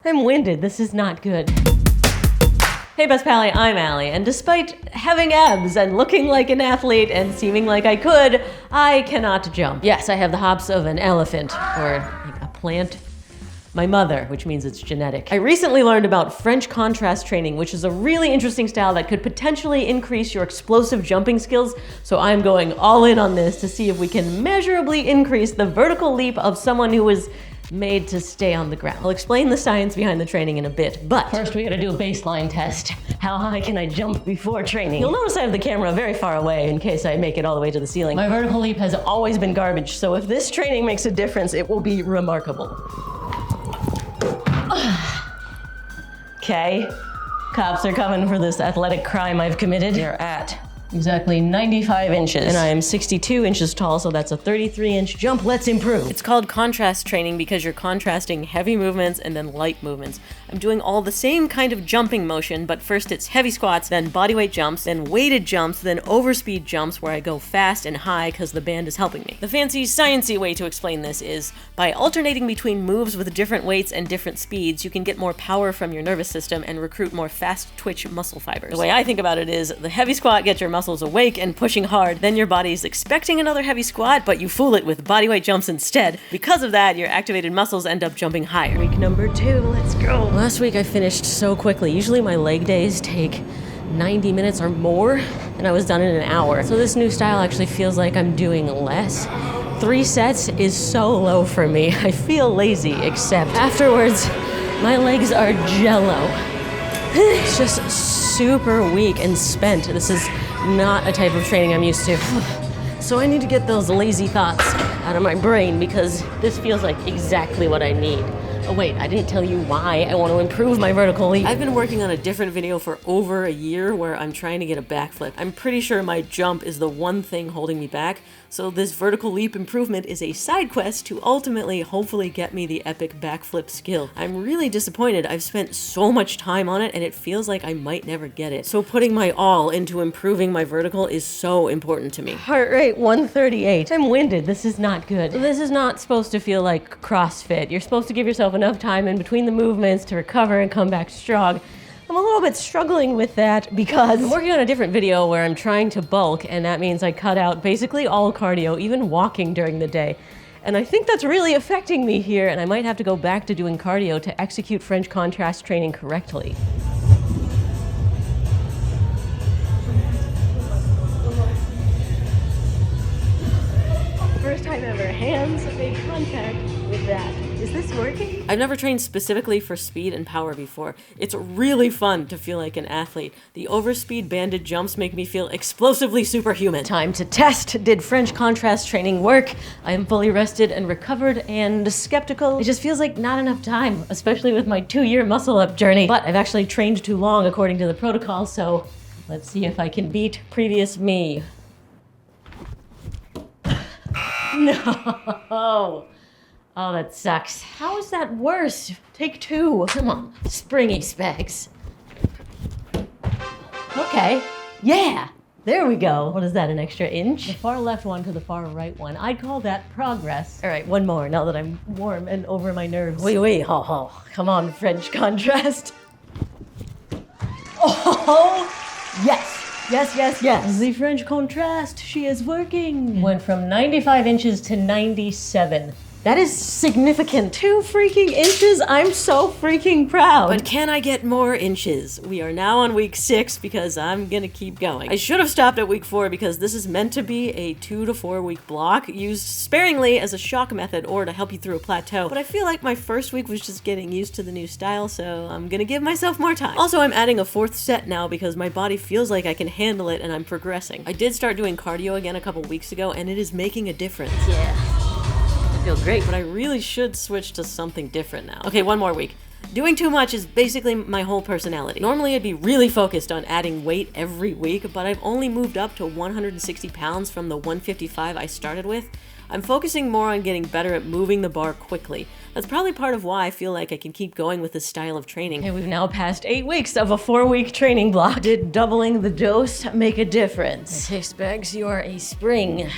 I'm winded, this is not good. Hey Best Pally, I'm Allie, and despite having abs and looking like an athlete and seeming like I could, I cannot jump. Yes, I have the hops of an elephant, or like a plant. My mother, which means it's genetic. I recently learned about French contrast training, which is a really interesting style that could potentially increase your explosive jumping skills, so I'm going all in on this to see if we can measurably increase the vertical leap of someone who is made to stay on the ground. I'll explain the science behind the training in a bit, but first we gotta do a baseline test. How high can I jump before training? You'll notice I have the camera very far away in case I make it all the way to the ceiling. My vertical leap has always been garbage, So if this training makes a difference, it will be remarkable. Okay, cops are coming for this athletic crime I've committed. They're at exactly 95 inches. And I am 62 inches tall, so that's a 33-inch jump. Let's improve. It's called contrast training because you're contrasting heavy movements and then light movements. I'm doing all the same kind of jumping motion, but first it's heavy squats, then bodyweight jumps, then weighted jumps, then overspeed jumps where I go fast and high because the band is helping me. The fancy, sciencey way to explain this is by alternating between moves with different weights and different speeds, you can get more power from your nervous system and recruit more fast twitch muscle fibers. The way I think about it is the heavy squat gets your muscles awake and pushing hard, then your body's expecting another heavy squat, but you fool it with bodyweight jumps instead. Because of that, your activated muscles end up jumping higher. Week number 2, let's go. Last week I finished so quickly. Usually my leg days take 90 minutes or more, and I was done in an hour. So this new style actually feels like I'm doing less. 3 sets is so low for me. I feel lazy, except afterwards, my legs are jello. It's just super weak and spent. This is not a type of training I'm used to. So I need to get those lazy thoughts out of my brain because this feels like exactly what I need. Oh wait, I didn't tell you why I want to improve my vertical leap. I've been working on a different video for over a year where I'm trying to get a backflip. I'm pretty sure my jump is the one thing holding me back, so this vertical leap improvement is a side quest to ultimately hopefully get me the epic backflip skill. I'm really disappointed. I've spent so much time on it and it feels like I might never get it. So putting my all into improving my vertical is so important to me. Heart rate 138. I'm winded. This is not good. This is not supposed to feel like CrossFit. You're supposed to give yourself enough time in between the movements to recover and come back strong. I'm a little bit struggling with that because I'm working on a different video where I'm trying to bulk, and that means I cut out basically all cardio, even walking during the day. And I think that's really affecting me here, and I might have to go back to doing cardio to execute French contrast training correctly. First time ever, hands made contact with that. Is this working? I've never trained specifically for speed and power before. It's really fun to feel like an athlete. The overspeed banded jumps make me feel explosively superhuman. Time to test. Did French contrast training work? I am fully rested and recovered and skeptical. It just feels like not enough time, especially with my 2-year muscle up journey. But I've actually trained too long according to the protocol, so let's see if I can beat previous me. No. Oh, that sucks. How is that worse? Take 2. Come on, springy Spags. Okay. Yeah. There we go. What is that, an extra inch? The far left one to the far right one. I'd call that progress. All right, one more now that I'm warm and over my nerves. Oui, ho, ho. Come on, French contrast. Oh, yes. Yes, yes, yes. The French contrast, she is working. Went from 95 inches to 97. That is significant. 2 freaking inches? I'm so freaking proud. But can I get more inches? We are now on week 6 because I'm gonna keep going. I should have stopped at week 4 because this is meant to be a 2 to 4 week block used sparingly as a shock method or to help you through a plateau. But I feel like my first week was just getting used to the new style, so I'm gonna give myself more time. Also, I'm adding a 4th set now because my body feels like I can handle it and I'm progressing. I did start doing cardio again a couple weeks ago and it is making a difference. Yeah. I feel great, but I really should switch to something different now. Okay, one more week. Doing too much is basically my whole personality. Normally I'd be really focused on adding weight every week, but I've only moved up to 160 pounds from the 155 I started with. I'm focusing more on getting better at moving the bar quickly. That's probably part of why I feel like I can keep going with this style of training. Okay, we've now passed 8 weeks of a 4-week training block. Did doubling the dose make a difference? Okay, Spags, you are a spring.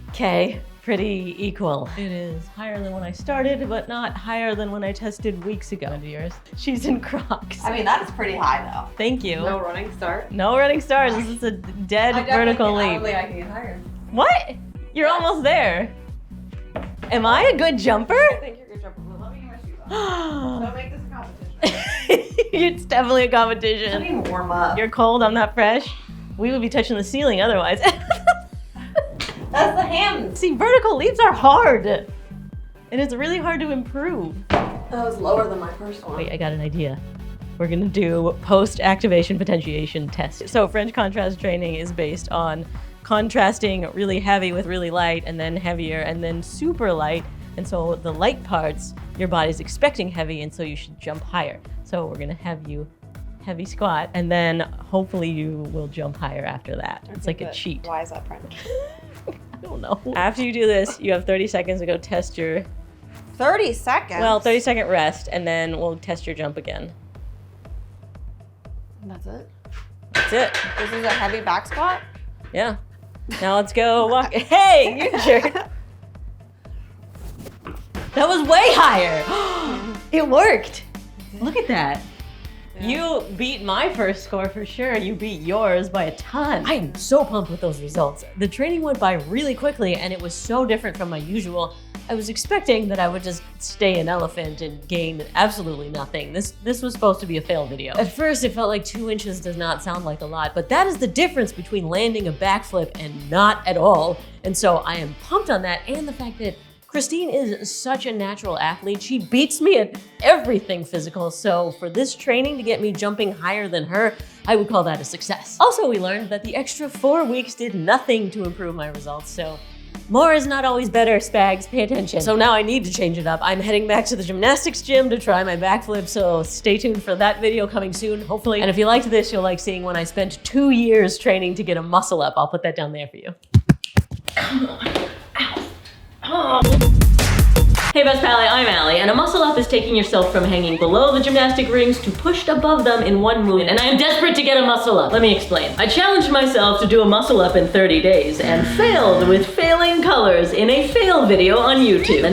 Okay, pretty equal. It is higher than when I started, but not higher than when I tested weeks ago. Under yours. She's in Crocs. I mean, that is pretty high though. Thank you. No running start. No running stars. This is a dead vertical leap. I can get higher. What? You're almost there. Am I a good jumper? I think you're a good jumper, but let me get my shoes on. Don't make this a competition. It's definitely a I competition. need to warm up. You're cold, I'm not fresh. We would be touching the ceiling otherwise. That's the hands. See, vertical leaps are hard. And it's really hard to improve. That was lower than my first one. Wait, I got an idea. We're gonna do post-activation potentiation test. So French contrast training is based on contrasting really heavy with really light, and then heavier, and then super light. And so the light parts, your body's expecting heavy, and so you should jump higher. So we're gonna have you heavy squat, and then hopefully you will jump higher after that. It's like a cheat. Why is that French? I don't know. After you do this, you have 30 seconds to go test your, 30 seconds? well, 30-second rest, and then we'll test your jump again. That's it? That's it. This is a heavy back squat? Yeah. Now let's go walk. Hey, you jerk. That was way higher. It worked. Look at that. You beat my first score for sure. You beat yours by a ton. I am so pumped with those results. The training went by really quickly, and it was so different from my usual. I was expecting that I would just stay an elephant and gain absolutely nothing. This was supposed to be a fail video. At first, it felt like 2 inches does not sound like a lot, but that is the difference between landing a backflip and not at all. And so I am pumped on that, and the fact that Christine is such a natural athlete. She beats me at everything physical, so for this training to get me jumping higher than her, I would call that a success. Also, we learned that the extra 4 weeks did nothing to improve my results, so more is not always better, Spags, pay attention. So now I need to change it up. I'm heading back to the gymnastics gym to try my backflip, so stay tuned for that video coming soon, hopefully. And if you liked this, you'll like seeing when I spent 2 years training to get a muscle up. I'll put that down there for you. Come on. Ow. Hey Best Pally, I'm Allie, and a muscle up is taking yourself from hanging below the gymnastic rings to pushed above them in one movement, and I am desperate to get a muscle up. Let me explain. I challenged myself to do a muscle up in 30 days and failed with failing colors in a fail video on YouTube.